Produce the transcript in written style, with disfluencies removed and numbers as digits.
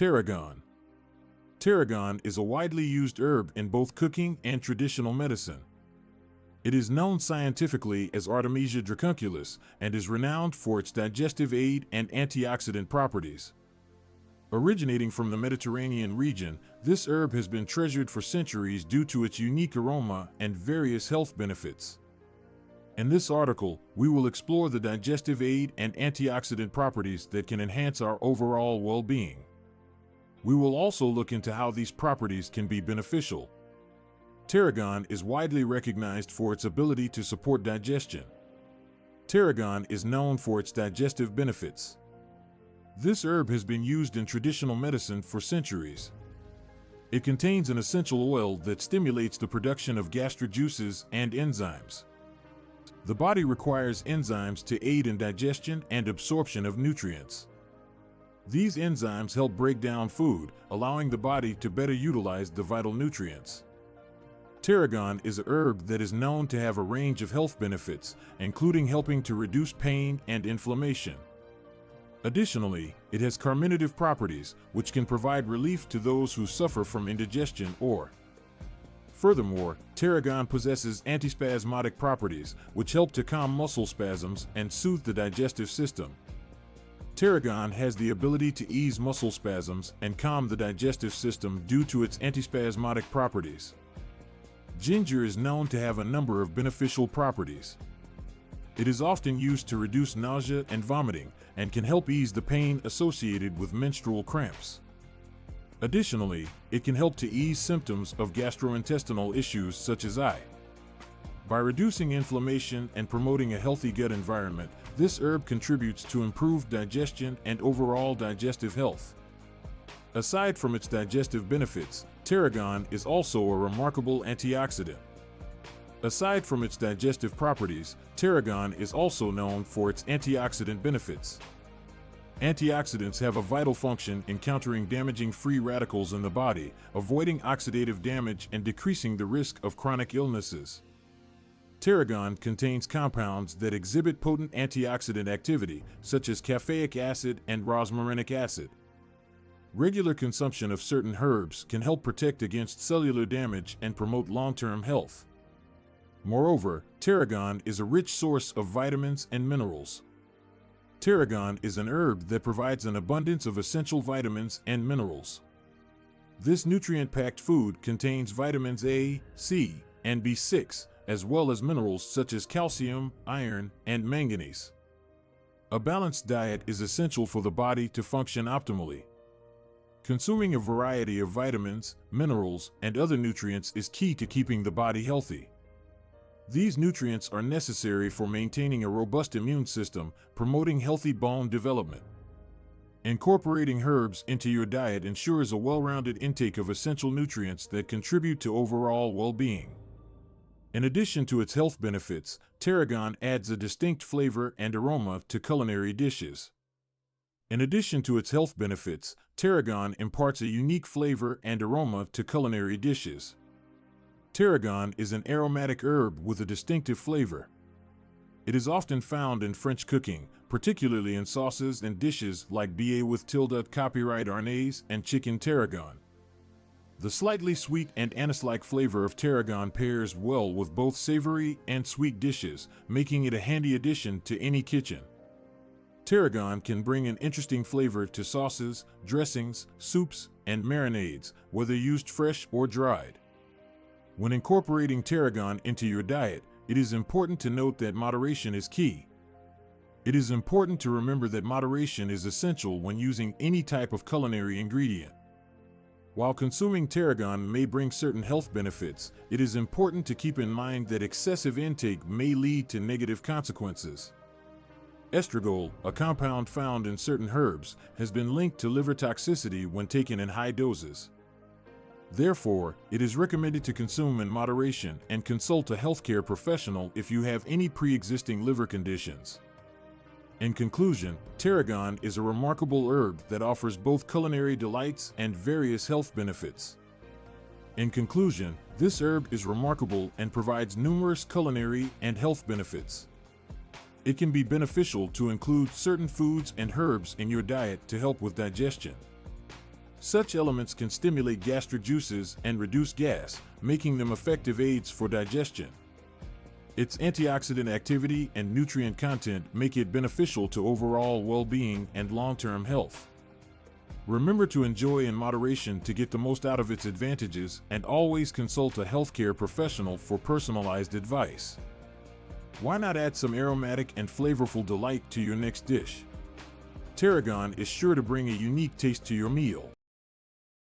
Tarragon. Tarragon is a widely used herb in both cooking and traditional medicine. It is known scientifically as Artemisia dracunculus and is renowned for its digestive aid and antioxidant properties. Originating from the Mediterranean region, this herb has been treasured for centuries due to its unique aroma and various health benefits. In this article, we will explore the digestive aid and antioxidant properties that can enhance our overall well-being. We will also look into how these properties can be beneficial. Tarragon is widely recognized for its ability to support digestion. Tarragon is known for its digestive benefits. This herb has been used in traditional medicine for centuries. It contains an essential oil that stimulates the production of gastric juices and enzymes. The body requires enzymes to aid in digestion and absorption of nutrients. These enzymes help break down food, allowing the body to better utilize the vital nutrients. Tarragon is a herb that is known to have a range of health benefits, including helping to reduce pain and inflammation. Additionally, it has carminative properties, which can provide relief to those who suffer from indigestion or. Furthermore, tarragon possesses antispasmodic properties, which help to calm muscle spasms and soothe the digestive system. Tarragon has the ability to ease muscle spasms and calm the digestive system due to its antispasmodic properties. Ginger is known to have a number of beneficial properties. It is often used to reduce nausea and vomiting and can help ease the pain associated with menstrual cramps. Additionally, it can help to ease symptoms of gastrointestinal issues such as eye. By reducing inflammation and promoting a healthy gut environment, this herb contributes to improved digestion and overall digestive health. Aside from its digestive benefits, tarragon is also a remarkable antioxidant. Aside from its digestive properties, tarragon is also known for its antioxidant benefits. Antioxidants have a vital function in countering damaging free radicals in the body, avoiding oxidative damage and decreasing the risk of chronic illnesses. Tarragon contains compounds that exhibit potent antioxidant activity, such as caffeic acid and rosmarinic acid. Regular consumption of certain herbs can help protect against cellular damage and promote long-term health. Moreover, tarragon is a rich source of vitamins and minerals. Tarragon is an herb that provides an abundance of essential vitamins and minerals. This nutrient-packed food contains vitamins A, C, and B6, as well as minerals such as calcium, iron, and manganese. A balanced diet is essential for the body to function optimally. Consuming a variety of vitamins, minerals, and other nutrients is key to keeping the body healthy. These nutrients are necessary for maintaining a robust immune system, promoting healthy bone development. Incorporating herbs into your diet ensures a well-rounded intake of essential nutrients that contribute to overall well-being. In addition to its health benefits, tarragon adds a distinct flavor and aroma to culinary dishes. In addition to its health benefits, tarragon imparts a unique flavor and aroma to culinary dishes. Tarragon is an aromatic herb with a distinctive flavor. It is often found in French cooking, particularly in sauces and dishes like beignets with tilde copyright Arnaise and chicken tarragon. The slightly sweet and anise-like flavor of tarragon pairs well with both savory and sweet dishes, making it a handy addition to any kitchen. Tarragon can bring an interesting flavor to sauces, dressings, soups, and marinades, whether used fresh or dried. When incorporating tarragon into your diet, it is important to note that moderation is key. It is important to remember that moderation is essential when using any type of culinary ingredient. While consuming tarragon may bring certain health benefits, it is important to keep in mind that excessive intake may lead to negative consequences. Estragol, a compound found in certain herbs, has been linked to liver toxicity when taken in high doses. Therefore, it is recommended to consume in moderation and consult a healthcare professional if you have any pre-existing liver conditions. In conclusion, tarragon is a remarkable herb that offers both culinary delights and various health benefits. In conclusion, this herb is remarkable and provides numerous culinary and health benefits. It can be beneficial to include certain foods and herbs in your diet to help with digestion. Such elements can stimulate gastric juices and reduce gas, making them effective aids for digestion. Its antioxidant activity and nutrient content make it beneficial to overall well-being and long-term health. Remember to enjoy in moderation to get the most out of its advantages, and always consult a healthcare professional for personalized advice. Why not add some aromatic and flavorful delight to your next dish? Tarragon is sure to bring a unique taste to your meal.